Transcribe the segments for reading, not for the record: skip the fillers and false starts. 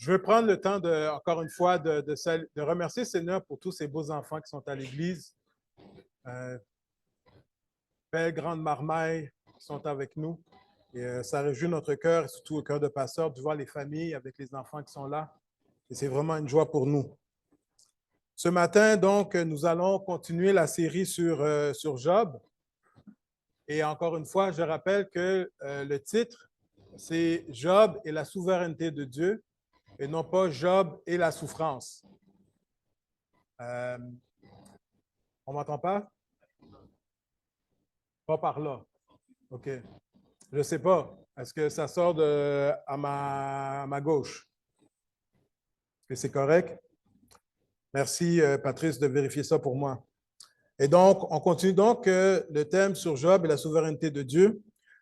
Je veux prendre le temps, encore une fois, de remercier le Seigneur pour tous ces beaux enfants qui sont à l'Église. Belle grande marmaille qui sont avec nous. Et ça réjouit notre cœur, et surtout le cœur de pasteur, de voir les familles avec les enfants qui sont là. Et c'est vraiment une joie pour nous. Ce matin, donc, nous allons continuer la série sur Job. Et encore une fois, je rappelle que le titre, c'est Job et la souveraineté de Dieu, et non pas Job et la souffrance. On ne m'entend pas? Pas par là. OK. Je ne sais pas. Est-ce que ça sort à ma gauche? Est-ce que c'est correct? Merci, Patrice, de vérifier ça pour moi. Et donc, on continue donc le thème sur Job et la souveraineté de Dieu.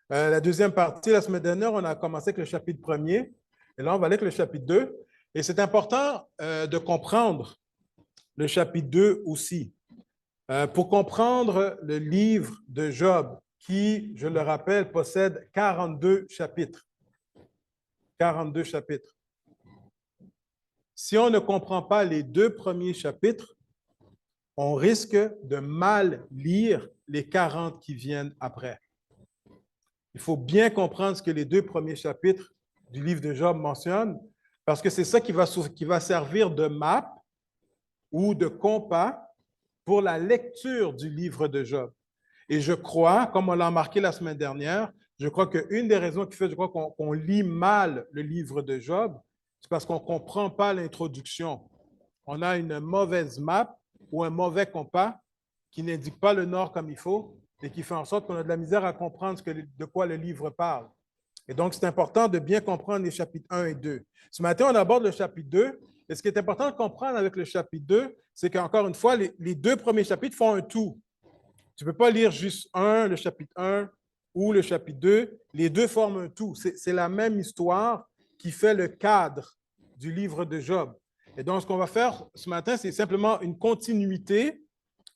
La deuxième partie, la semaine dernière, on a commencé avec le chapitre 1er. Et là, on va aller avec le chapitre 2. Et c'est important de comprendre le chapitre 2 aussi. Pour comprendre le livre de Job, qui, je le rappelle, possède 42 chapitres. 42 chapitres. Si on ne comprend pas les deux premiers chapitres, on risque de mal lire les 40 qui viennent après. Il faut bien comprendre ce que les deux premiers chapitres du livre de Job mentionnent, parce que c'est ça qui va servir de map ou de compas pour la lecture du livre de Job. Et je crois, comme on l'a remarqué la semaine dernière, je crois qu'une des raisons qui fait, je crois, qu'on lit mal le livre de Job, c'est parce qu'on ne comprend pas l'introduction. On a une mauvaise map ou un mauvais compas qui n'indique pas le nord comme il faut et qui fait en sorte qu'on a de la misère à comprendre de quoi le livre parle. Et donc, c'est important de bien comprendre les chapitres 1 et 2. Ce matin, on aborde le chapitre 2. Et ce qui est important de comprendre avec le chapitre 2, c'est qu'encore une fois, les deux premiers chapitres font un tout. Tu ne peux pas lire juste le chapitre 1 ou le chapitre 2. Les deux forment un tout. C'est la même histoire qui fait le cadre du livre de Job. Et donc, ce qu'on va faire ce matin, c'est simplement une continuité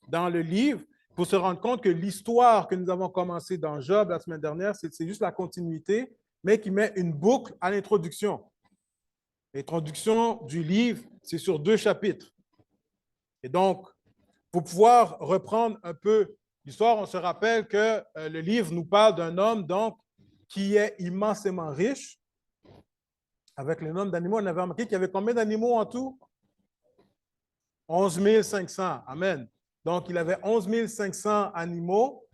dans le livre pour se rendre compte que l'histoire que nous avons commencée dans Job la semaine dernière, c'est juste la continuité, mais qui met une boucle à l'introduction. L'introduction du livre, c'est sur 2 chapitres. Et donc, pour pouvoir reprendre un peu l'histoire, on se rappelle que le livre nous parle d'un homme donc qui est immensément riche. Avec le nombre d'animaux, on avait remarqué qu'il y avait combien d'animaux en tout? 11 500. Amen. Donc, il avait 11 500 animaux,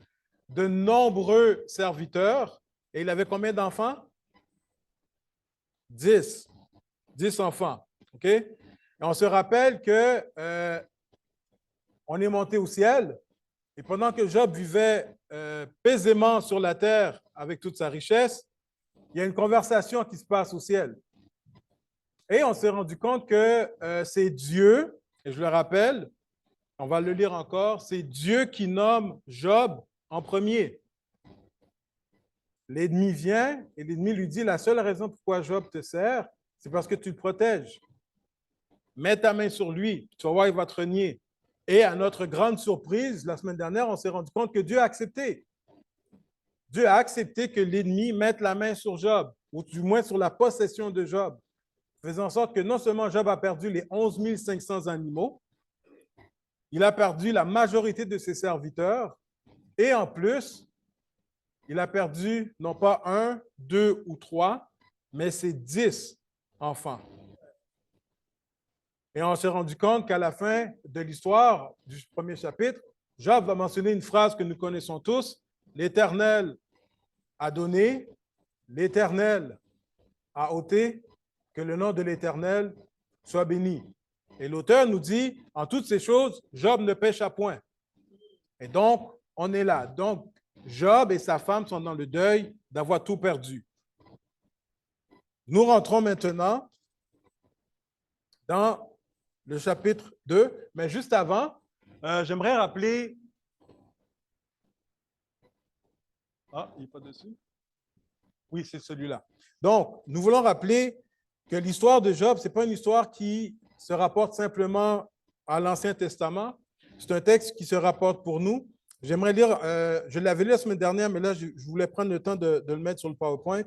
de nombreux serviteurs. Et il avait combien d'enfants? 10. 10 enfants. OK? Et on se rappelle que on est monté au ciel. Et pendant que Job vivait paisiblement sur la terre avec toute sa richesse, il y a une conversation qui se passe au ciel. Et on s'est rendu compte que c'est Dieu, et je le rappelle, on va le lire encore, c'est Dieu qui nomme Job en premier. L'ennemi vient et l'ennemi lui dit, la seule raison pourquoi Job te sert, c'est parce que tu le protèges. Mets ta main sur lui, tu vas voir, il va te renier. Et à notre grande surprise, la semaine dernière, on s'est rendu compte que Dieu a accepté. Dieu a accepté que l'ennemi mette la main sur Job, ou du moins sur la possession de Job, faisant en sorte que non seulement Job a perdu les 11 500 animaux, il a perdu la majorité de ses serviteurs, et en plus, il a perdu non pas 1, 2 ou 3, mais ses 10 enfants. Et on s'est rendu compte qu'à la fin de l'histoire du premier chapitre, Job va mentionner une phrase que nous connaissons tous, l'Éternel a donné, l'Éternel a ôté, que le nom de l'Éternel soit béni. Et l'auteur nous dit, en toutes ces choses, Job ne pécha point. Et donc, on est là. Donc, Job et sa femme sont dans le deuil d'avoir tout perdu. Nous rentrons maintenant dans le chapitre 2, mais juste avant, j'aimerais rappeler... Ah, il n'est pas dessus? Oui, c'est celui-là. Donc, nous voulons rappeler que l'histoire de Job, ce n'est pas une histoire qui se rapporte simplement à l'Ancien Testament. C'est un texte qui se rapporte pour nous. J'aimerais lire, je l'avais lu la semaine dernière, mais là, je voulais prendre le temps de le mettre sur le PowerPoint.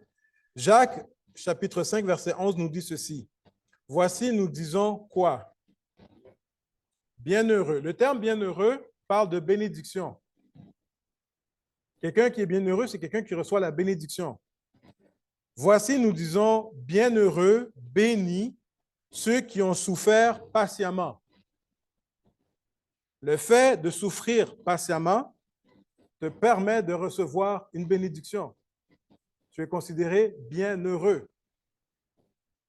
Jacques, chapitre 5, verset 11, nous dit ceci. Voici, nous disons quoi? Bienheureux. Le terme bienheureux parle de bénédiction. Quelqu'un qui est bienheureux, c'est quelqu'un qui reçoit la bénédiction. Voici, nous disons bienheureux, bénis, ceux qui ont souffert patiemment. Le fait de souffrir patiemment te permet de recevoir une bénédiction. Tu es considéré bienheureux.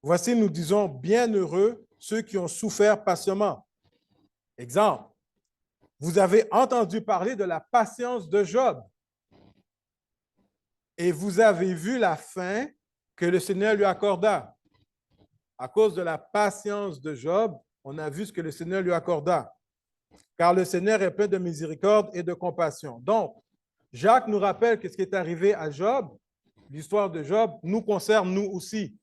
Voici, nous disons bienheureux ceux qui ont souffert patiemment. Exemple, vous avez entendu parler de la patience de Job et vous avez vu la fin que le Seigneur lui accorda. À cause de la patience de Job, on a vu ce que le Seigneur lui accorda. Car le Seigneur est plein de miséricorde et de compassion. Donc, Jacques nous rappelle que ce qui est arrivé à Job, l'histoire de Job, nous concerne nous aussi.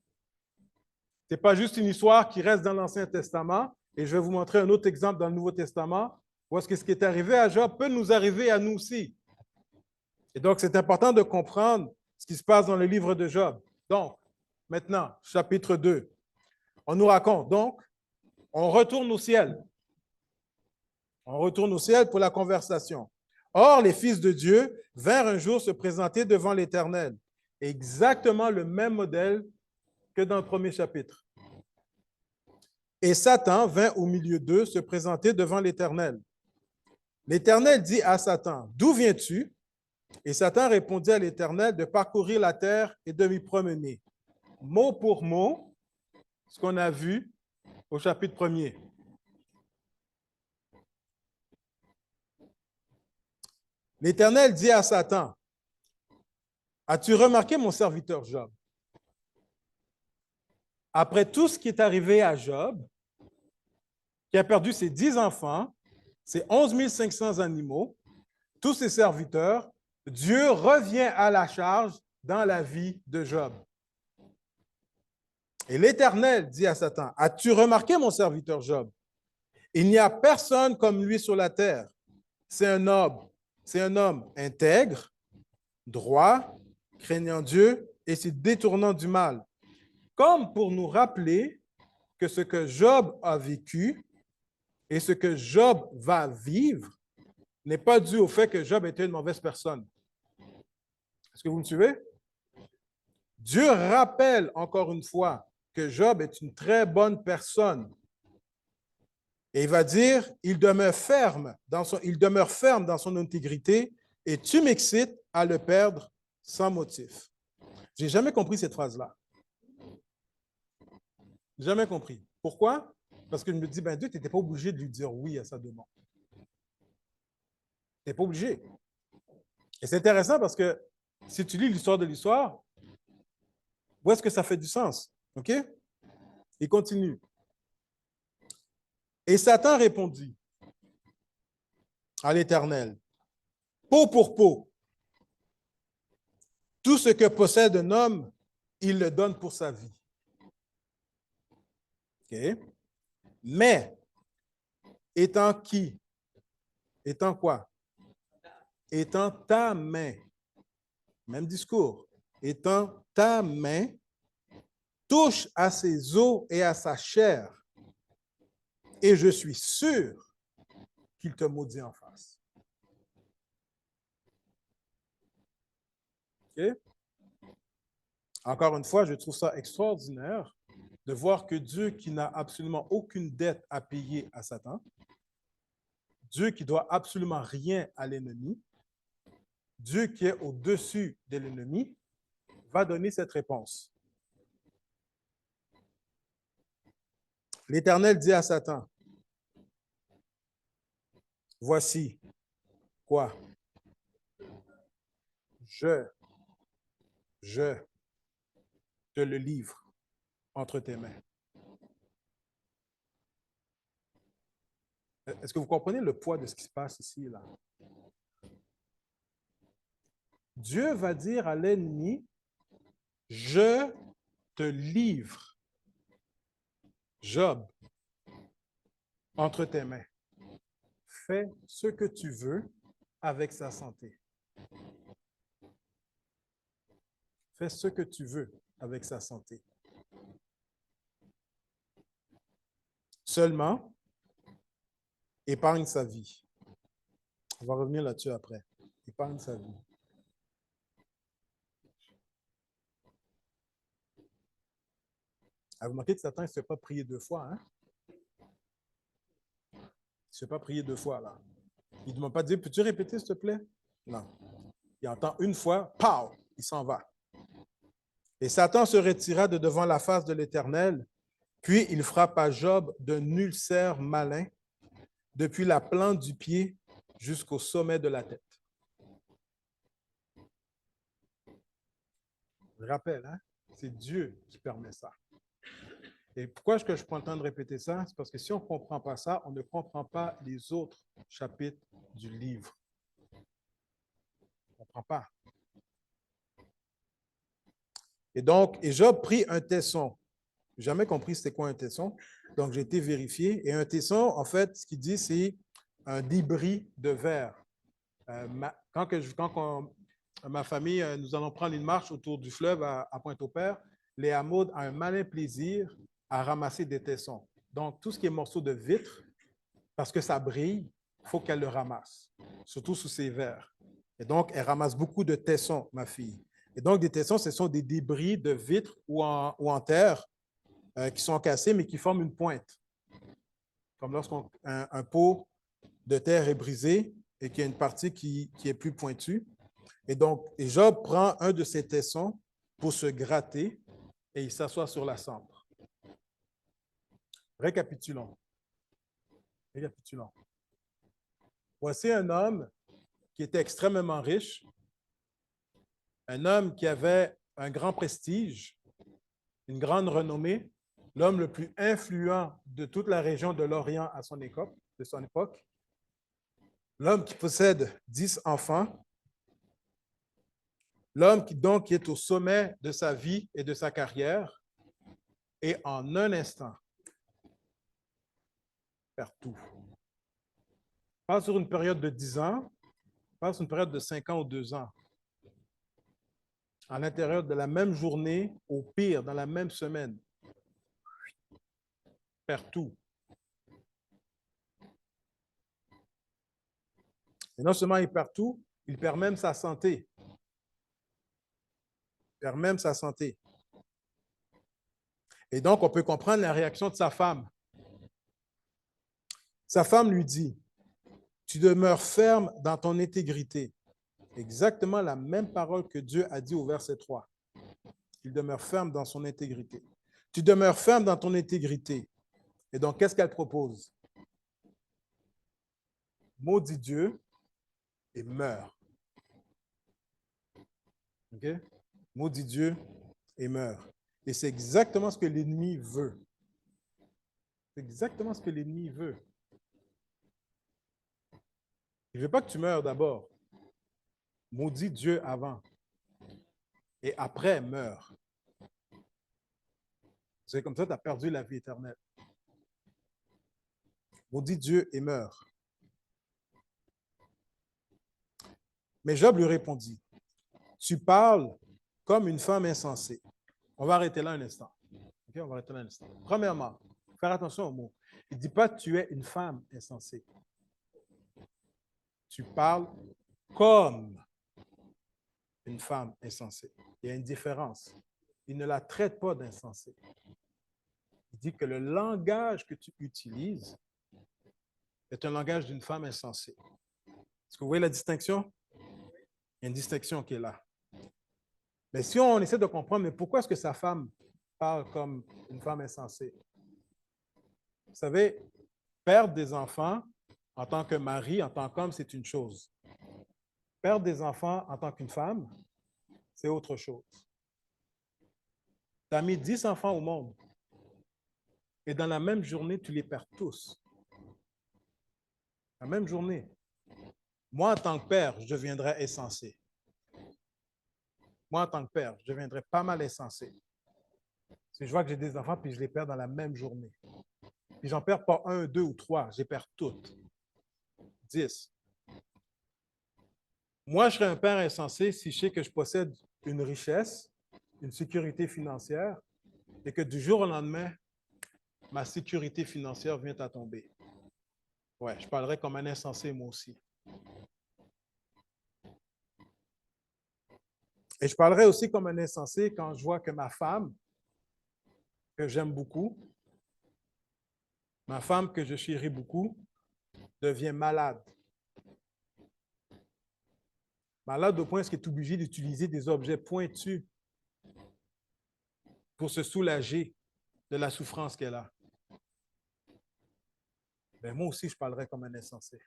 Ce n'est pas juste une histoire qui reste dans l'Ancien Testament. Et je vais vous montrer un autre exemple dans le Nouveau Testament, où est-ce que ce qui est arrivé à Job peut nous arriver à nous aussi. Et donc, c'est important de comprendre ce qui se passe dans le livre de Job. Donc, maintenant, chapitre 2. On nous raconte, donc, on retourne au ciel. On retourne au ciel pour la conversation. Or, les fils de Dieu vinrent un jour se présenter devant l'Éternel. Exactement le même modèle que dans le premier chapitre. Et Satan vint au milieu d'eux se présenter devant l'Éternel. L'Éternel dit à Satan, « D'où viens-tu? » Et Satan répondit à l'Éternel de parcourir la terre et de m'y promener. Mot pour mot, ce qu'on a vu au chapitre 1er. L'Éternel dit à Satan, « As-tu remarqué mon serviteur Job? Après tout ce qui est arrivé à Job, qui a perdu ses 10 enfants, ses 11 500 animaux, tous ses serviteurs, Dieu revient à la charge dans la vie de Job. Et l'Éternel dit à Satan, « As-tu remarqué mon serviteur Job? Il n'y a personne comme lui sur la terre. C'est un homme intègre, droit, craignant Dieu et se détournant du mal. » Comme pour nous rappeler que ce que Job a vécu et ce que Job va vivre n'est pas dû au fait que Job était une mauvaise personne. Est-ce que vous me suivez? Dieu rappelle encore une fois que Job est une très bonne personne. Et il va dire, il demeure ferme dans son intégrité et tu m'excites à le perdre sans motif. Je n'ai jamais compris cette phrase-là. Jamais compris. Pourquoi? Parce que je me dis, ben Dieu, tu n'étais pas obligé de lui dire oui à sa demande. Tu n'es pas obligé. Et c'est intéressant parce que si tu lis l'histoire de l'histoire, où est-ce que ça fait du sens? OK? Il continue. Et Satan répondit à l'Éternel, peau pour peau, tout ce que possède un homme, il le donne pour sa vie. OK? Mais, étant qui? Étant quoi? Étant ta main. Même discours. Étant ta main, touche à ses os et à sa chair, et je suis sûr qu'il te maudit en face. OK? Encore une fois, je trouve ça extraordinaire de voir que Dieu, qui n'a absolument aucune dette à payer à Satan, Dieu qui doit absolument rien à l'ennemi, Dieu qui est au-dessus de l'ennemi, va donner cette réponse. L'Éternel dit à Satan, voici quoi? Je te le livre entre tes mains. Est-ce que vous comprenez le poids de ce qui se passe ici, là? Dieu va dire à l'ennemi, je te livre, Job, entre tes mains. Fais ce que tu veux avec sa santé. Fais ce que tu veux avec sa santé. seulement épargne sa vie. On va revenir là-dessus après. Épargne sa vie. Vous remarquez que Satan ne se fait pas prier deux fois, hein? Il ne se fait pas prier deux fois, là. Il ne demande pas de dire, peux-tu répéter, s'il te plaît? Non. Il entend une fois, pow, il s'en va. Et Satan se retira de devant la face de l'Éternel, puis il frappa Job d'un ulcère malin, depuis la plante du pied jusqu'au sommet de la tête. Je rappelle, hein? C'est Dieu qui permet ça. Et pourquoi est-ce que je prends le temps de répéter ça? C'est parce que si on ne comprend pas ça, on ne comprend pas les autres chapitres du livre. On ne comprend pas. Et donc, Job prit un tesson. Je n'ai jamais compris c'était quoi un tesson. Donc, j'ai été vérifié. Et un tesson, en fait, ce qu'il dit, c'est un débris de verre. Quand ma famille, nous allons prendre une marche autour du fleuve à Pointe-au-Père, Léa Maud a un malin plaisir à ramasser des tessons. Donc, tout ce qui est morceau de vitre, parce que ça brille, il faut qu'elle le ramasse, surtout sous ses verres. Et donc, elle ramasse beaucoup de tessons, ma fille. Et donc, des tessons, ce sont des débris de vitre ou en terre qui sont cassés, mais qui forment une pointe. Comme lorsqu'un pot de terre est brisé et qu'il y a une partie qui est plus pointue. Et donc, Job prend un de ces tessons pour se gratter et il s'assoit sur la cendre. Récapitulons. Voici un homme qui était extrêmement riche, un homme qui avait un grand prestige, une grande renommée, l'homme le plus influent de toute la région de l'Orient à son époque, l'homme qui possède 10 enfants, l'homme qui est au sommet de sa vie et de sa carrière, et en un instant, perd tout. Pas sur une période de 10 ans, pas sur une période de 5 ans ou 2 ans. À l'intérieur de la même journée, au pire, dans la même semaine, perd tout. Et non seulement il perd tout, il perd même sa santé. Il perd même sa santé. Et donc, on peut comprendre la réaction de sa femme. Sa femme lui dit, tu demeures ferme dans ton intégrité. Exactement la même parole que Dieu a dit au verset 3. Il demeure ferme dans son intégrité. Tu demeures ferme dans ton intégrité. Et donc, qu'est-ce qu'elle propose? Maudit Dieu et meurt. OK? Maudit Dieu et meurt. Et c'est exactement ce que l'ennemi veut. C'est exactement ce que l'ennemi veut. Il ne veut pas que tu meurs d'abord. Maudit Dieu avant. Et après, meurt. C'est comme ça que tu as perdu la vie éternelle. Maudit Dieu et meurt. Mais Job lui répondit, tu parles comme une femme insensée. On va arrêter là un instant. Okay, on va arrêter là un instant. Premièrement, faire attention aux mots. Il ne dit pas tu es une femme insensée. Tu parles comme une femme insensée. Il y a une différence. Il ne la traite pas d'insensée. Il dit que le langage que tu utilises est un langage d'une femme insensée. Est-ce que vous voyez la distinction? Il y a une distinction qui est là. Mais si on essaie de comprendre, mais pourquoi est-ce que sa femme parle comme une femme insensée? Vous savez, perdre des enfants en tant que mari, en tant qu'homme, c'est une chose. Perdre des enfants en tant qu'une femme, c'est autre chose. Tu as mis 10 enfants au monde et dans la même journée, tu les perds tous. La même journée. Moi, en tant que père, je deviendrais insensé. Moi, en tant que père, je deviendrais pas mal insensé. Si je vois que j'ai des enfants puis je les perds dans la même journée. Puis j'en perds pas 1, 2 ou 3, je les perds toutes. 10. Moi, je serais un père insensé si je sais que je possède une richesse, une sécurité financière, et que du jour au lendemain, ma sécurité financière vient à tomber. Ouais, je parlerai comme un insensé, moi aussi. Et je parlerai aussi comme un insensé quand je vois que ma femme, que j'aime beaucoup, ma femme que je chéris beaucoup, devient malade. Malade au point où elle est obligée d'utiliser des objets pointus pour se soulager de la souffrance qu'elle a. Ben, moi aussi, je parlerai comme un insensé.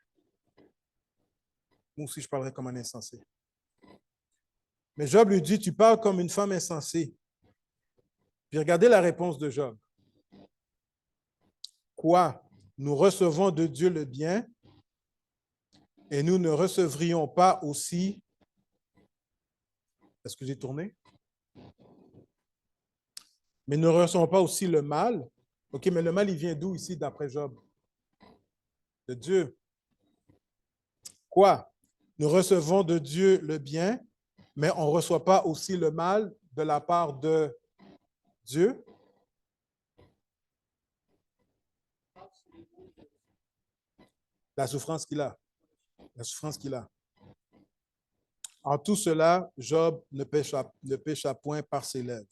Moi aussi, je parlerai comme un insensé. Mais Job lui dit, tu parles comme une femme insensée. Puis regardez la réponse de Job. Quoi? Nous recevons de Dieu le bien et nous ne recevrions pas aussi. Est-ce que j'ai tourné? Mais ne recevons pas aussi le mal. OK, mais le mal, il vient d'où ici, d'après Job? De Dieu. Quoi? Nous recevons de Dieu le bien, mais on ne reçoit pas aussi le mal de la part de Dieu? La souffrance qu'il a. La souffrance qu'il a. En tout cela, Job ne pécha point par ses lèvres.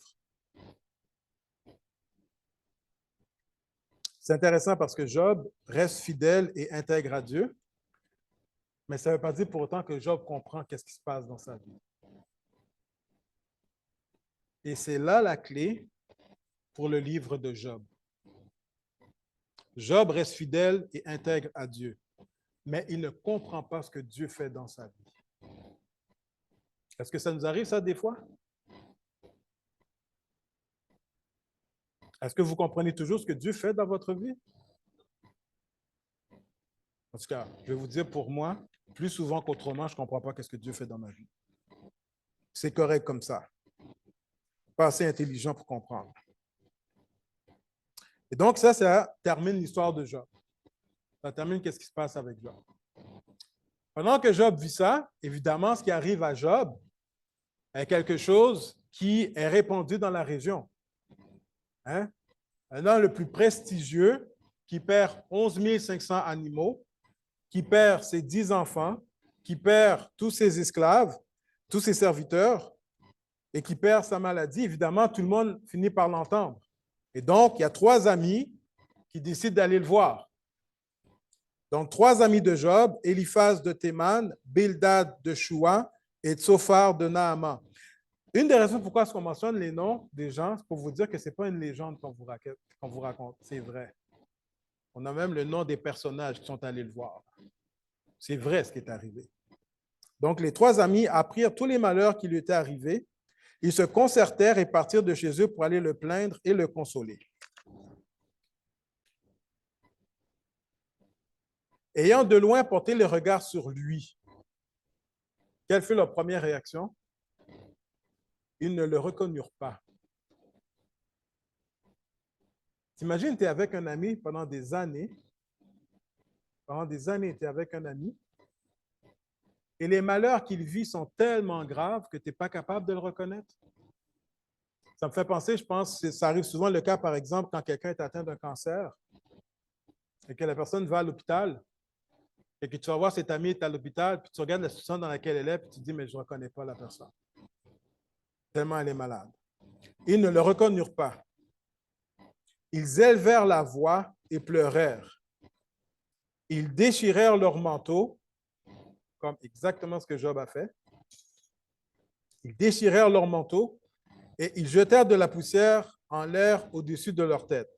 C'est intéressant parce que Job reste fidèle et intègre à Dieu, mais ça ne veut pas dire pour autant que Job comprend qu'est-ce qui se passe dans sa vie. Et c'est là la clé pour le livre de Job. Job reste fidèle et intègre à Dieu, mais il ne comprend pas ce que Dieu fait dans sa vie. Est-ce que ça nous arrive, ça, des fois? Est-ce que vous comprenez toujours ce que Dieu fait dans votre vie? En tout cas, je vais vous dire pour moi, plus souvent qu'autrement, je ne comprends pas ce que Dieu fait dans ma vie. C'est correct comme ça. Pas assez intelligent pour comprendre. Et donc, ça termine l'histoire de Job. Ça termine qu'est-ce qui se passe avec Job. Pendant que Job vit ça, évidemment, ce qui arrive à Job est quelque chose qui est répandu dans la région. Hein? Un homme le plus prestigieux qui perd 11 500 animaux, qui perd ses 10 enfants, qui perd tous ses esclaves, tous ses serviteurs, et qui perd sa maladie, évidemment, tout le monde finit par l'entendre. Et donc, il y a 3 amis qui décident d'aller le voir. Donc, 3 amis de Job, Eliphaz de Théman, Bildad de Shua et Tsophar de Naaman. Une des raisons pourquoi on mentionne les noms des gens, c'est pour vous dire que ce n'est pas une légende qu'on vous raconte, c'est vrai. On a même le nom des personnages qui sont allés le voir. C'est vrai ce qui est arrivé. Donc, les 3 amis apprirent tous les malheurs qui lui étaient arrivés. Ils se concertèrent et partirent de chez eux pour aller le plaindre et le consoler. Ayant de loin porté les regards sur lui, quelle fut leur première réaction? Ils ne le reconnurent pas. T'imagines, tu es avec un ami pendant des années. Pendant des années, tu es avec un ami. Et les malheurs qu'il vit sont tellement graves que tu n'es pas capable de le reconnaître. Ça me fait penser, je pense, que ça arrive souvent le cas, par exemple, quand quelqu'un est atteint d'un cancer et que la personne va à l'hôpital et que tu vas voir cet ami est à l'hôpital, puis tu regardes la situation dans laquelle elle est, puis tu te dis, mais je ne reconnais pas la personne. Tellement elle est malade. Ils ne le reconnurent pas. Ils élevèrent la voix et pleurèrent. Ils déchirèrent leurs manteaux, comme exactement ce que Job a fait. Ils déchirèrent leurs manteaux et ils jetèrent de la poussière en l'air au-dessus de leur tête.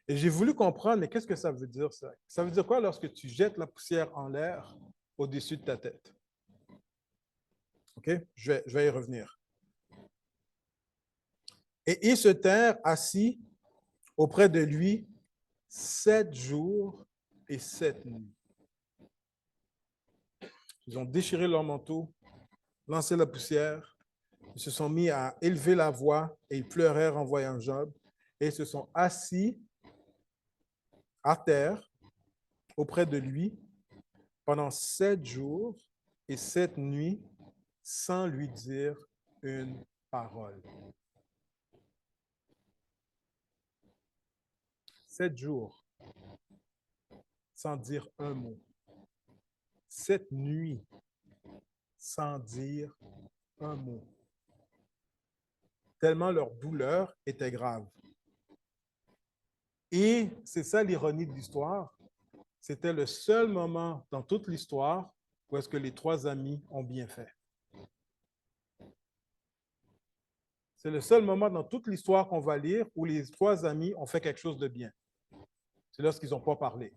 Et j'ai voulu comprendre, mais qu'est-ce que ça veut dire, ça? Ça veut dire quoi lorsque tu jettes la poussière en l'air au-dessus de ta tête? OK? Je vais y revenir. Et ils se tinrent assis auprès de lui 7 jours et 7 nuits. Ils ont déchiré leur manteau, lancé la poussière, ils se sont mis à élever la voix et ils pleurèrent en voyant Job et ils se sont assis à terre auprès de lui pendant 7 jours et 7 nuits sans lui dire une parole. 7 jours sans dire un mot. 7 nuits sans dire un mot. Tellement leur douleur était grave. Et c'est ça l'ironie de l'histoire. C'était le seul moment dans toute l'histoire où est-ce que les 3 amis ont bien fait. C'est le seul moment dans toute l'histoire qu'on va lire où les 3 amis ont fait quelque chose de bien. C'est lorsqu'ils n'ont pas parlé.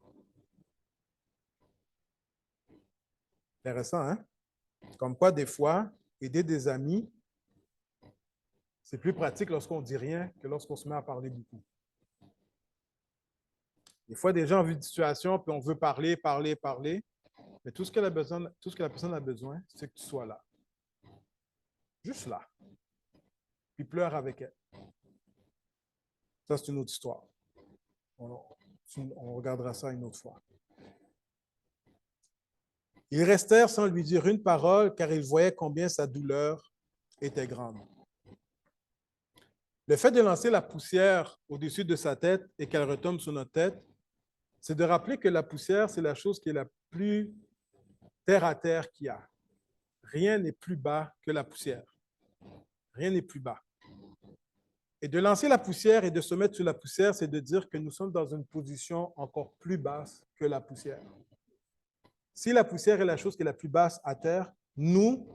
Intéressant, hein? Comme quoi, des fois, aider des amis, c'est plus pratique lorsqu'on ne dit rien que lorsqu'on se met à parler beaucoup. Des fois, des gens ont vu une situation, puis on veut parler, mais tout ce que la personne a besoin, c'est que tu sois là. Juste là. Puis pleure avec elle. Ça, c'est une autre histoire. On regardera ça une autre fois. Ils restèrent sans lui dire une parole, car ils voyaient combien sa douleur était grande. Le fait de lancer la poussière au-dessus de sa tête et qu'elle retombe sur notre tête, c'est de rappeler que la poussière, c'est la chose qui est la plus terre à terre qu'il y a. Rien n'est plus bas que la poussière. Rien n'est plus bas. Et de lancer la poussière et de se mettre sur la poussière, c'est de dire que nous sommes dans une position encore plus basse que la poussière. Si la poussière est la chose qui est la plus basse à terre, nous,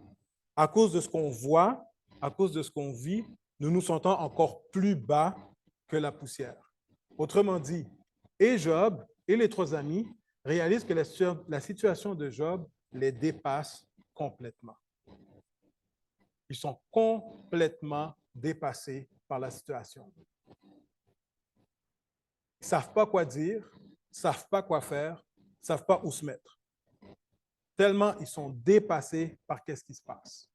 à cause de ce qu'on voit, à cause de ce qu'on vit, nous nous sentons encore plus bas que la poussière. Autrement dit, et Job et les 3 amis réalisent que la situation de Job les dépasse complètement. Ils sont complètement dépassés par la situation. Ils ne savent pas quoi dire, ils ne savent pas quoi faire, ils ne savent pas où se mettre. Tellement ils sont dépassés par ce qui se passe.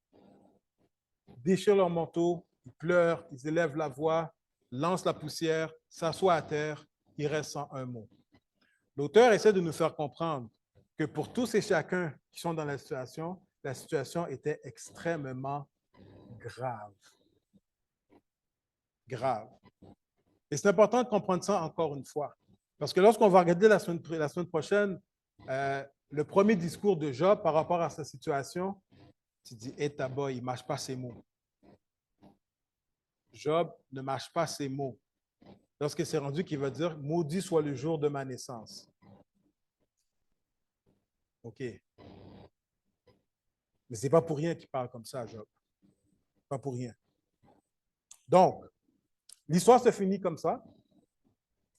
Ils déchirent leur manteau, ils pleurent, ils élèvent la voix, lancent la poussière, s'assoient à terre, ils restent sans un mot. L'auteur essaie de nous faire comprendre que pour tous et chacun qui sont dans la situation était extrêmement grave. Grave. Et c'est important de comprendre ça encore une fois. Parce que lorsqu'on va regarder la semaine prochaine, le premier discours de Job par rapport à sa situation, tu dis, hé, tabac, il ne mâche pas ses mots. Job ne mâche pas ses mots. Lorsque c'est rendu qu'il va dire, maudit soit le jour de ma naissance. OK. Mais ce n'est pas pour rien qu'il parle comme ça, Job. Pas pour rien. Donc, l'histoire se finit comme ça.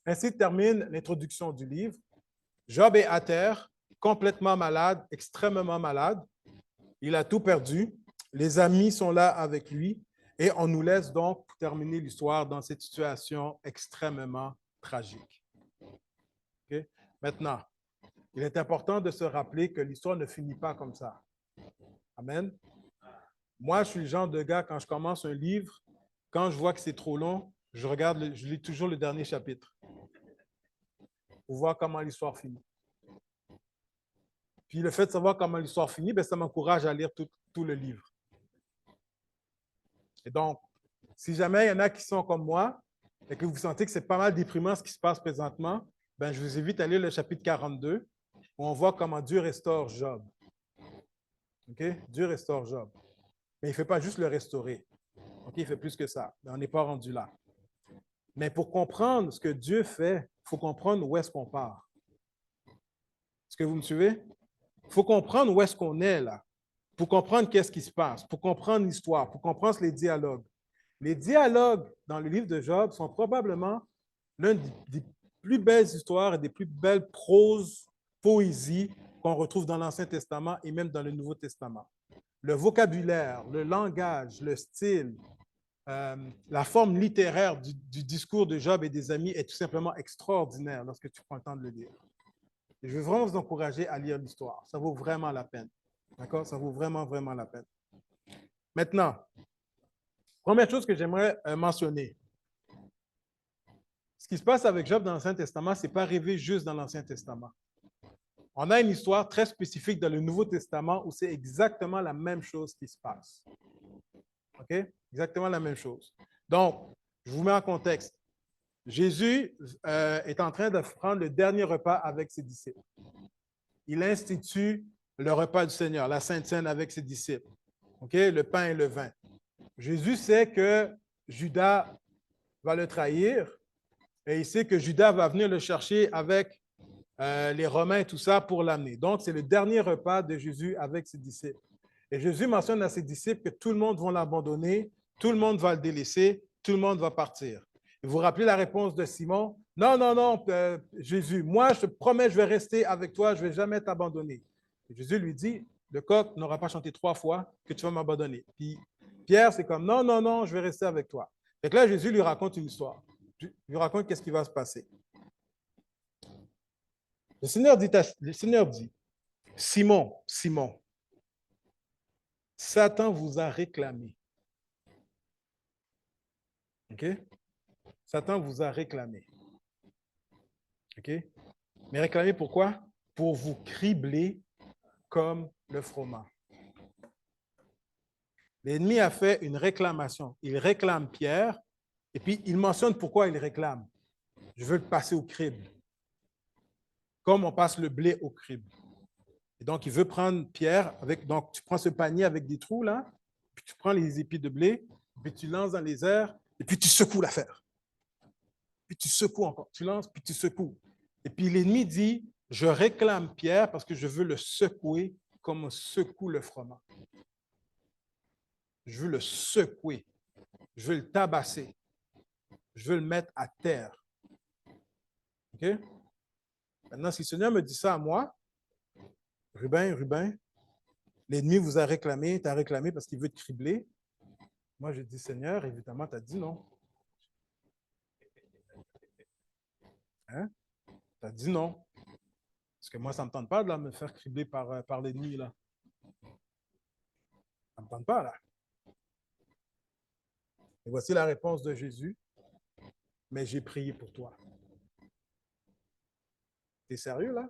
Ainsi termine l'introduction du livre. Job est à terre, complètement malade, extrêmement malade. Il a tout perdu. Les amis sont là avec lui. Et on nous laisse donc terminer l'histoire dans cette situation extrêmement tragique. Okay? Maintenant, il est important de se rappeler que l'histoire ne finit pas comme ça. Amen. Moi, je suis le genre de gars, quand je commence un livre, quand je vois que c'est trop long, je lis toujours le dernier chapitre pour voir comment l'histoire finit. Puis le fait de savoir comment l'histoire finit, ben, ça m'encourage à lire tout le livre. Et donc, si jamais il y en a qui sont comme moi et que vous sentez que c'est pas mal déprimant ce qui se passe présentement, ben, je vous invite à lire le chapitre 42 où on voit comment Dieu restaure Job. OK? Dieu restaure Job. Mais il ne fait pas juste le restaurer. OK? Il fait plus que ça. Mais on n'est pas rendu là. Mais pour comprendre ce que Dieu fait, il faut comprendre où est-ce qu'on part. Est-ce que vous me suivez? Il faut comprendre où est-ce qu'on est là, pour comprendre qu'est-ce qui se passe, pour comprendre l'histoire, pour comprendre les dialogues. Les dialogues dans le livre de Job sont probablement l'une des plus belles histoires et des plus belles poésies qu'on retrouve dans l'Ancien Testament et même dans le Nouveau Testament. Le vocabulaire, le langage, le style, la forme littéraire du discours de Job et des amis est tout simplement extraordinaire lorsque tu prends le temps de le lire. Et je veux vraiment vous encourager à lire l'histoire. Ça vaut vraiment la peine. D'accord? Ça vaut vraiment, vraiment la peine. Maintenant, première chose que j'aimerais mentionner. Ce qui se passe avec Job dans l'Ancien Testament, ce n'est pas arrivé juste dans l'Ancien Testament. On a une histoire très spécifique dans le Nouveau Testament où c'est exactement la même chose qui se passe. OK? Exactement la même chose. Donc, je vous mets en contexte. Jésus est en train de prendre le dernier repas avec ses disciples. Il institue le repas du Seigneur, la Sainte Seine avec ses disciples. Okay? Le pain et le vin. Jésus sait que Judas va le trahir et il sait que Judas va venir le chercher avec les Romains et tout ça pour l'amener. Donc, c'est le dernier repas de Jésus avec ses disciples. Et Jésus mentionne à ses disciples que tout le monde va l'abandonner, tout le monde va le délaisser, tout le monde va partir. Et vous vous rappelez la réponse de Simon? Non, non, non, Jésus, moi, je te promets, je vais rester avec toi, je ne vais jamais t'abandonner. Et Jésus lui dit, le coq n'aura pas chanté 3 fois que tu vas m'abandonner. Puis Pierre, c'est comme, non, non, non, je vais rester avec toi. Et là, Jésus lui raconte une histoire. Il lui raconte qu'est-ce qui va se passer. Le Seigneur dit, Simon, Simon, Satan vous a réclamé. OK? Satan vous a réclamé. OK? Mais réclamé pourquoi? Pour vous cribler comme le froment. L'ennemi a fait une réclamation. Il réclame Pierre et puis il mentionne pourquoi il réclame. Je veux le passer au crible. Comme on passe le blé au crible. Et donc, il veut prendre Pierre avec. Donc, tu prends ce panier avec des trous là, puis tu prends les épis de blé, puis tu lances dans les airs, et puis tu secoues l'affaire. Puis tu secoues encore. Tu lances, puis tu secoues. Et puis l'ennemi dit, je réclame Pierre parce que je veux le secouer comme on secoue le froment. Je veux le secouer. Je veux le tabasser. Je veux le mettre à terre. OK? Maintenant, si le Seigneur me dit ça à moi, Ruben, l'ennemi vous a réclamé, t'a réclamé parce qu'il veut te cribler. Moi, je dis, Seigneur, évidemment, tu as dit non. Hein? Tu as dit non. Parce que moi, ça ne me tente pas de me faire cribler par l'ennemi. Là. Ça ne me tente pas, là. Et voici la réponse de Jésus. Mais j'ai prié pour toi. T'es sérieux, là?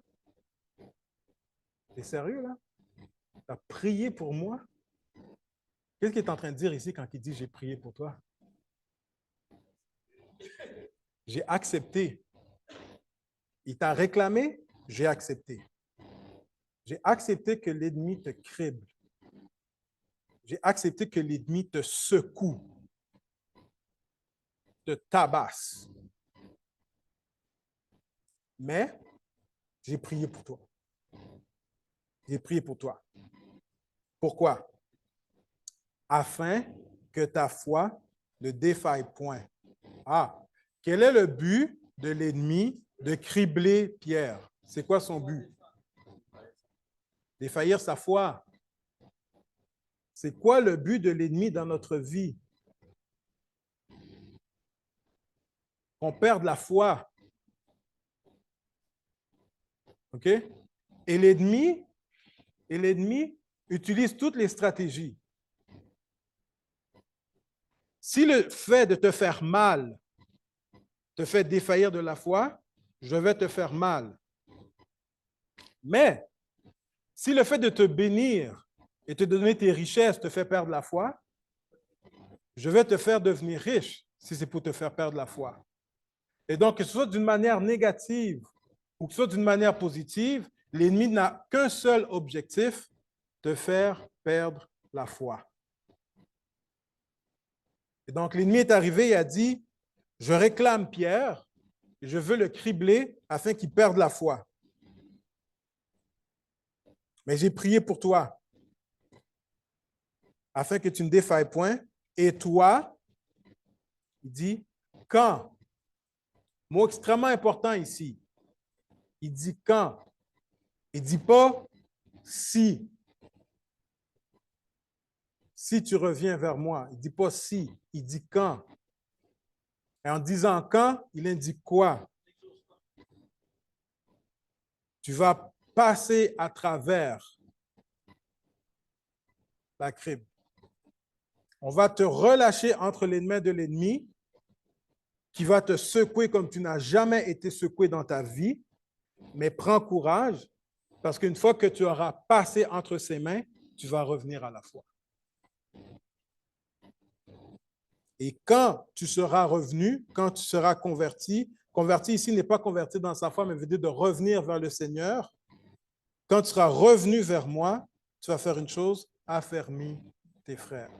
T'es sérieux, là? T'as prié pour moi? Qu'est-ce qu'il est en train de dire ici quand il dit j'ai prié pour toi? J'ai accepté. Il t'a réclamé, j'ai accepté. J'ai accepté que l'ennemi te crible. J'ai accepté que l'ennemi te secoue, te tabasse. Mais j'ai prié pour toi. J'ai prié pour toi. Pourquoi? Afin que ta foi ne défaille point. Ah, quel est le but de l'ennemi de cribler Pierre? C'est quoi son but? Défaillir sa foi. C'est quoi le but de l'ennemi dans notre vie? Qu'on perde la foi. OK? Et l'ennemi utilise toutes les stratégies. Si le fait de te faire mal te fait défaillir de la foi, je vais te faire mal. Mais si le fait de te bénir et te donner tes richesses te fait perdre la foi, je vais te faire devenir riche si c'est pour te faire perdre la foi. Et donc, que ce soit d'une manière négative ou que ce soit d'une manière positive, l'ennemi n'a qu'un seul objectif, te faire perdre la foi. Et donc, l'ennemi est arrivé et a dit, je réclame Pierre et je veux le cribler afin qu'il perde la foi. Mais j'ai prié pour toi afin que tu ne défailles point. Et toi, il dit, quand? Mot extrêmement important ici. Il dit quand. Il ne dit pas si. Si tu reviens vers moi. Il ne dit pas si. Il dit quand. Et en disant quand, il indique quoi? Tu vas passer à travers la crible. On va te relâcher entre les mains de l'ennemi qui va te secouer comme tu n'as jamais été secoué dans ta vie. Mais prends courage parce qu'une fois que tu auras passé entre ses mains, tu vas revenir à la foi. Et quand tu seras revenu, quand tu seras converti, converti ici n'est pas converti dans sa foi, mais veut dire de revenir vers le Seigneur. Quand tu seras revenu vers moi, tu vas faire une chose, affermis tes frères.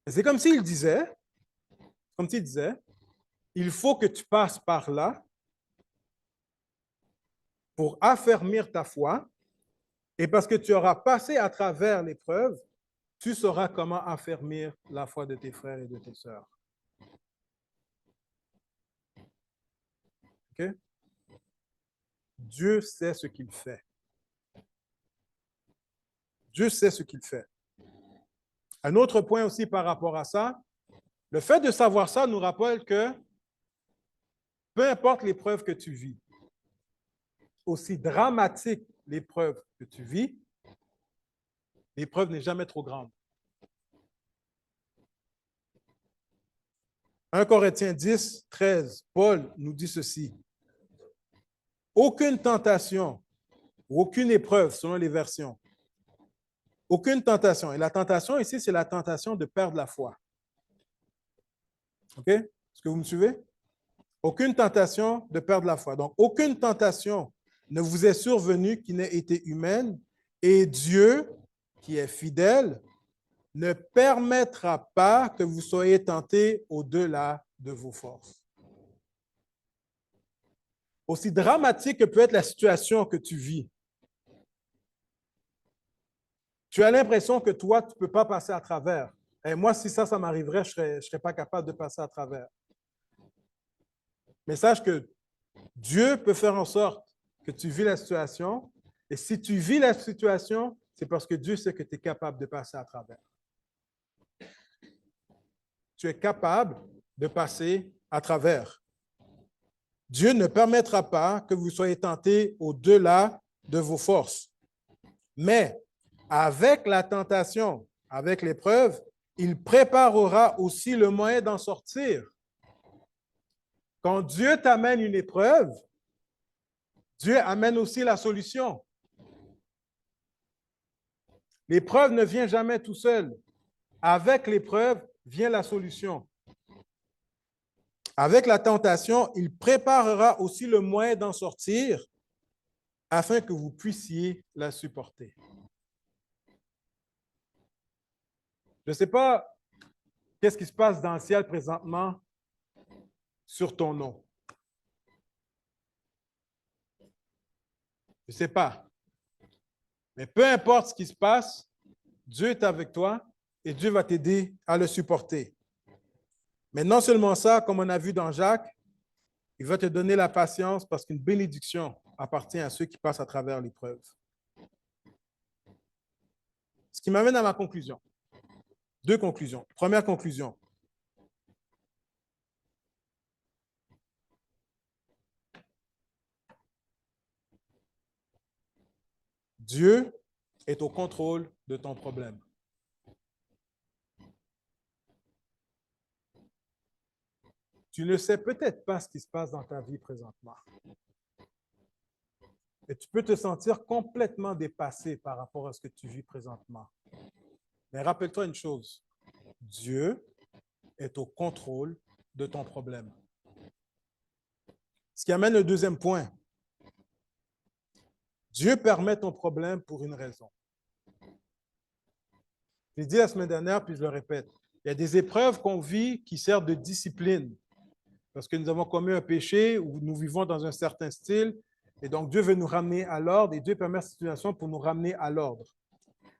Et c'est comme s'il disait, il faut que tu passes par là pour affermir ta foi. Et parce que tu auras passé à travers l'épreuve, tu sauras comment affermir la foi de tes frères et de tes sœurs. OK? Dieu sait ce qu'il fait. Dieu sait ce qu'il fait. Un autre point aussi par rapport à ça, le fait de savoir ça nous rappelle que peu importe l'épreuve que tu vis, aussi dramatique l'épreuve que tu vis, l'épreuve n'est jamais trop grande. 1 Corinthiens 10, 13, Paul nous dit ceci. Aucune tentation ou aucune épreuve, selon les versions, aucune tentation. Et la tentation ici, c'est la tentation de perdre la foi. OK? Est-ce que vous me suivez? Aucune tentation de perdre la foi. Donc, aucune tentation ne vous est survenue qui n'ait été humaine, et Dieu, qui est fidèle, ne permettra pas que vous soyez tentés au-delà de vos forces. Aussi dramatique que peut être la situation que tu vis, tu as l'impression que toi, tu ne peux pas passer à travers. Et moi, si ça m'arriverait, je ne serais pas capable de passer à travers. Mais sache que Dieu peut faire en sorte que tu vis la situation. Et si tu vis la situation, c'est parce que Dieu sait que tu es capable de passer à travers. Tu es capable de passer à travers. Dieu ne permettra pas que vous soyez tentés au-delà de vos forces. Mais avec la tentation, avec l'épreuve, il préparera aussi le moyen d'en sortir. Quand Dieu t'amène une épreuve, Dieu amène aussi la solution. L'épreuve ne vient jamais tout seul. Avec l'épreuve vient la solution. Avec la tentation, il préparera aussi le moyen d'en sortir afin que vous puissiez la supporter. Je ne sais pas qu'est-ce qui se passe dans le ciel présentement sur ton nom. Je ne sais pas. Mais peu importe ce qui se passe, Dieu est avec toi et Dieu va t'aider à le supporter. Mais non seulement ça, comme on a vu dans Jacques, il va te donner la patience parce qu'une bénédiction appartient à ceux qui passent à travers l'épreuve. Ce qui m'amène à ma conclusion. Deux conclusions. Première conclusion. Dieu est au contrôle de ton problème. Tu ne sais peut-être pas ce qui se passe dans ta vie présentement. Et tu peux te sentir complètement dépassé par rapport à ce que tu vis présentement. Mais rappelle-toi une chose, Dieu est au contrôle de ton problème. Ce qui amène le deuxième point. Dieu permet ton problème pour une raison. Je l'ai dit la semaine dernière, puis je le répète. Il y a des épreuves qu'on vit qui servent de discipline parce que nous avons commis un péché ou nous vivons dans un certain style. Et donc, Dieu veut nous ramener à l'ordre et Dieu permet cette situation pour nous ramener à l'ordre.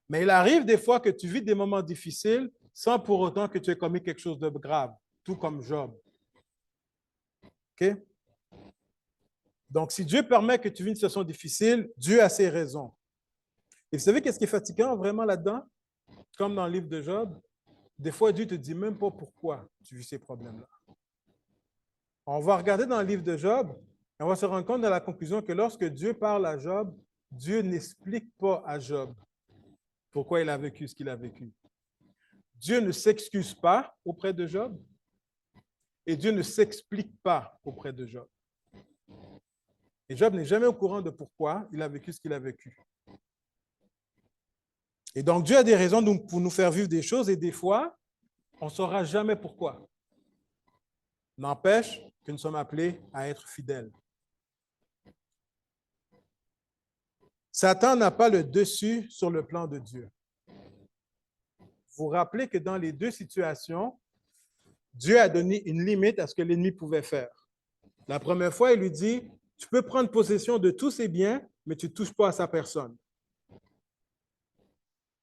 Mais il arrive des fois que tu vis des moments difficiles sans pour autant que tu aies commis quelque chose de grave, tout comme Job. OK? Donc, si Dieu permet que tu vis une situation difficile, Dieu a ses raisons. Et vous savez qu'est-ce qui est fatigant vraiment là-dedans? Comme dans le livre de Job, des fois, Dieu ne te dit même pas pourquoi tu vis ces problèmes-là. On va regarder dans le livre de Job et on va se rendre compte de la conclusion que lorsque Dieu parle à Job, Dieu n'explique pas à Job pourquoi il a vécu ce qu'il a vécu. Dieu ne s'excuse pas auprès de Job et Dieu ne s'explique pas auprès de Job. Et Job n'est jamais au courant de pourquoi il a vécu ce qu'il a vécu. Et donc, Dieu a des raisons pour nous faire vivre des choses et des fois, On ne saura jamais pourquoi. N'empêche que nous sommes appelés à être fidèles. Satan n'a pas le dessus sur le plan de Dieu. Vous vous rappelez que dans les deux situations, Dieu a donné une limite à ce que l'ennemi pouvait faire. La première fois, il lui dit, tu peux prendre possession de tous ses biens, mais tu ne touches pas à sa personne.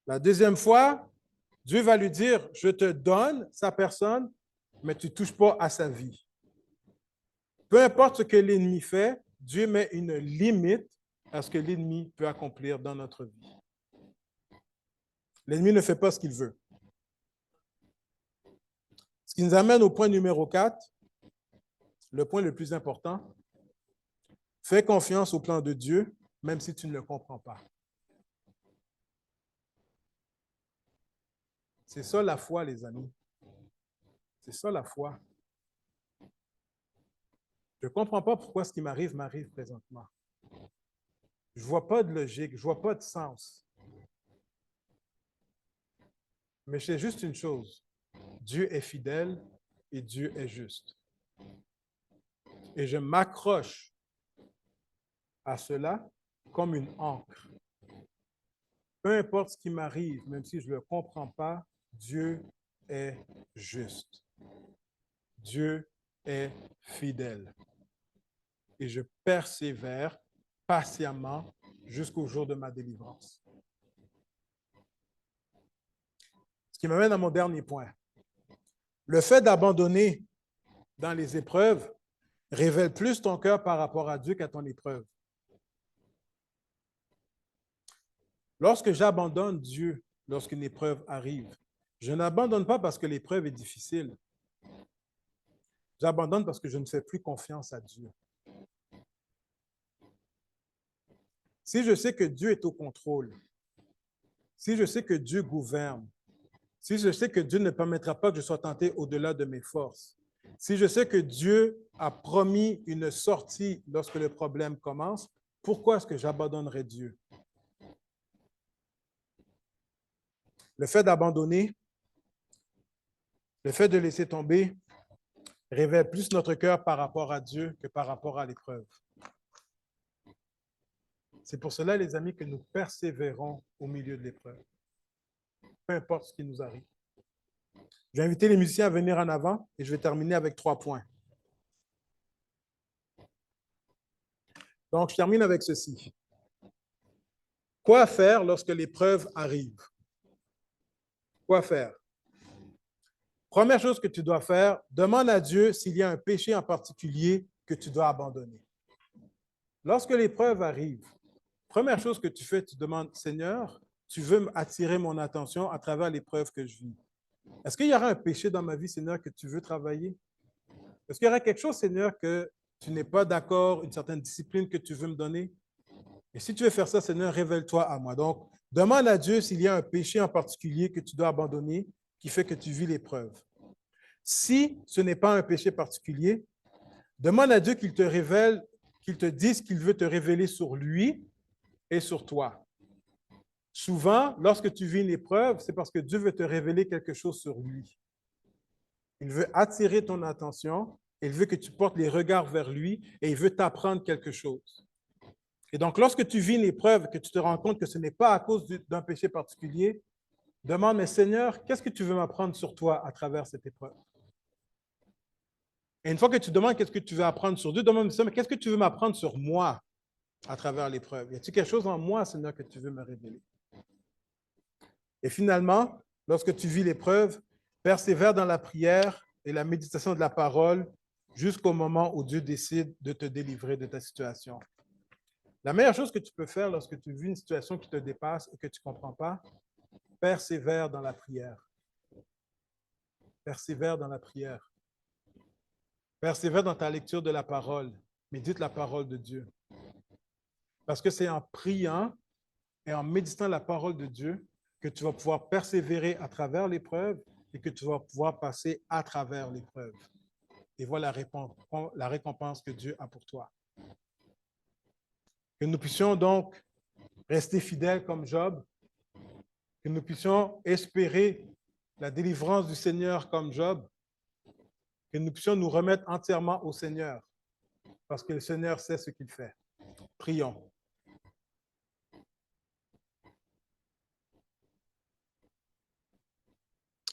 La deuxième fois, Dieu va lui dire, je te donne sa personne, mais tu ne touches pas à sa vie. Peu importe ce que l'ennemi fait, Dieu met une limite à ce que l'ennemi peut accomplir dans notre vie. L'ennemi ne fait pas ce qu'il veut. Ce qui nous amène au point numéro 4, le point le plus important. Fais confiance au plan de Dieu, même si tu ne le comprends pas. C'est ça la foi, les amis. C'est ça la foi. Je ne comprends pas pourquoi ce qui m'arrive présentement. Je ne vois pas de logique, je ne vois pas de sens. Mais je sais juste une chose. Dieu est fidèle et Dieu est juste. Et je m'accroche à cela comme une ancre. Peu importe ce qui m'arrive, même si je ne le comprends pas, Dieu est juste. Dieu est fidèle. Et je persévère patiemment jusqu'au jour de ma délivrance. Ce qui m'amène à mon dernier point. Le fait d'abandonner dans les épreuves révèle plus ton cœur par rapport à Dieu qu'à ton épreuve. Lorsque j'abandonne Dieu, lorsqu'une épreuve arrive, je n'abandonne pas parce que l'épreuve est difficile. J'abandonne parce que je ne fais plus confiance à Dieu. Si je sais que Dieu est au contrôle, si je sais que Dieu gouverne, si je sais que Dieu ne permettra pas que je sois tenté au-delà de mes forces, si je sais que Dieu a promis une sortie lorsque le problème commence, pourquoi est-ce que j'abandonnerais Dieu? Le fait d'abandonner, le fait de laisser tomber, révèle plus notre cœur par rapport à Dieu que par rapport à l'épreuve. C'est pour cela, les amis, que nous persévérons au milieu de l'épreuve, peu importe ce qui nous arrive. Je vais inviter les musiciens à venir en avant et je vais terminer avec 3 points. Donc, je termine avec ceci. Quoi faire lorsque l'épreuve arrive? Quoi faire? Première chose que tu dois faire, demande à Dieu s'il y a un péché en particulier que tu dois abandonner. Lorsque l'épreuve arrive, première chose que tu fais, tu demandes, Seigneur, tu veux attirer mon attention à travers l'épreuve que je vis. Est-ce qu'il y aura un péché dans ma vie, Seigneur, que tu veux travailler? Est-ce qu'il y aura quelque chose, Seigneur, que tu n'es pas d'accord, une certaine discipline que tu veux me donner? Et si tu veux faire ça, Seigneur, révèle-toi à moi. Donc, demande à Dieu s'il y a un péché en particulier que tu dois abandonner qui fait que tu vis l'épreuve. Si ce n'est pas un péché particulier, demande à Dieu qu'il te révèle, qu'il te dise qu'il veut te révéler sur lui et sur toi. Souvent, lorsque tu vis une épreuve, c'est parce que Dieu veut te révéler quelque chose sur lui. Il veut attirer ton attention, il veut que tu portes les regards vers lui et il veut t'apprendre quelque chose. Et donc, lorsque tu vis une épreuve, que tu te rends compte que ce n'est pas à cause d'un péché particulier, demande, mais Seigneur, qu'est-ce que tu veux m'apprendre sur toi à travers cette épreuve? Et une fois que tu demandes qu'est-ce que tu veux apprendre sur Dieu, demande, mais qu'est-ce que tu veux m'apprendre sur moi à travers l'épreuve? Y a-t-il quelque chose en moi, Seigneur, que tu veux me révéler? Et finalement, lorsque tu vis l'épreuve, persévère dans la prière et la méditation de la parole jusqu'au moment où Dieu décide de te délivrer de ta situation. La meilleure chose que tu peux faire lorsque tu vis une situation qui te dépasse et que tu ne comprends pas, persévère dans la prière. Persévère dans la prière. Persévère dans ta lecture de la parole. Médite la parole de Dieu. Parce que c'est en priant et en méditant la parole de Dieu que tu vas pouvoir persévérer à travers l'épreuve et que tu vas pouvoir passer à travers l'épreuve. Et voilà la récompense que Dieu a pour toi. Que nous puissions donc rester fidèles comme Job, que nous puissions espérer la délivrance du Seigneur comme Job, que nous puissions nous remettre entièrement au Seigneur, parce que le Seigneur sait ce qu'il fait. Prions.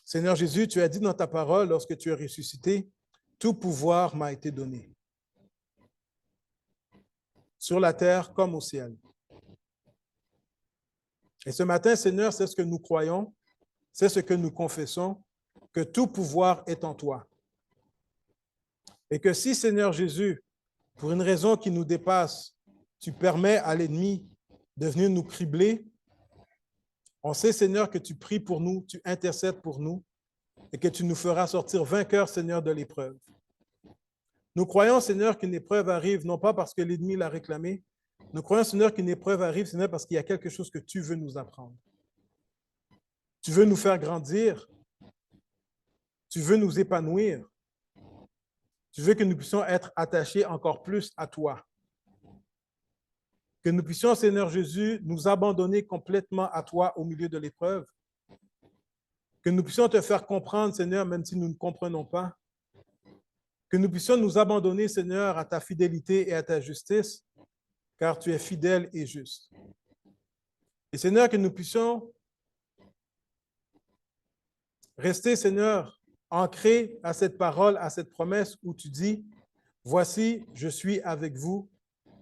Seigneur Jésus, tu as dit dans ta parole, lorsque tu es ressuscité, tout pouvoir m'a été donné, sur la terre comme au ciel. Et ce matin, Seigneur, c'est ce que nous croyons, c'est ce que nous confessons, que tout pouvoir est en toi. Et que si, Seigneur Jésus, pour une raison qui nous dépasse, tu permets à l'ennemi de venir nous cribler, on sait, Seigneur, que tu pries pour nous, tu intercèdes pour nous et que tu nous feras sortir vainqueurs, Seigneur, de l'épreuve. Nous croyons, Seigneur, qu'une épreuve arrive, non pas parce que l'ennemi l'a réclamé. Nous croyons, Seigneur, qu'une épreuve arrive, Seigneur, parce qu'il y a quelque chose que tu veux nous apprendre. Tu veux nous faire grandir. Tu veux nous épanouir. Tu veux que nous puissions être attachés encore plus à toi. Que nous puissions, Seigneur Jésus, nous abandonner complètement à toi au milieu de l'épreuve. Que nous puissions te faire comprendre, Seigneur, même si nous ne comprenons pas. Que nous puissions nous abandonner, Seigneur, à ta fidélité et à ta justice, car tu es fidèle et juste. Et Seigneur, que nous puissions rester, Seigneur, ancrés à cette parole, à cette promesse où tu dis, « Voici, je suis avec vous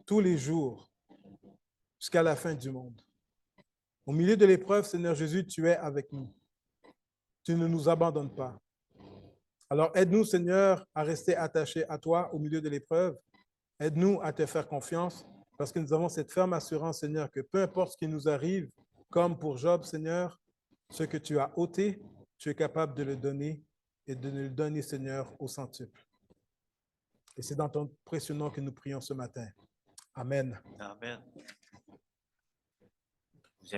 tous les jours jusqu'à la fin du monde. » Au milieu de l'épreuve, Seigneur Jésus, tu es avec nous. Tu ne nous abandonnes pas. Alors aide-nous, Seigneur, à rester attachés à toi au milieu de l'épreuve. Aide-nous à te faire confiance parce que nous avons cette ferme assurance, Seigneur, que peu importe ce qui nous arrive, comme pour Job, Seigneur, ce que tu as ôté, tu es capable de le donner et de le donner, Seigneur, au centuple. Et c'est dans ton précieux nom que nous prions ce matin. Amen. Amen.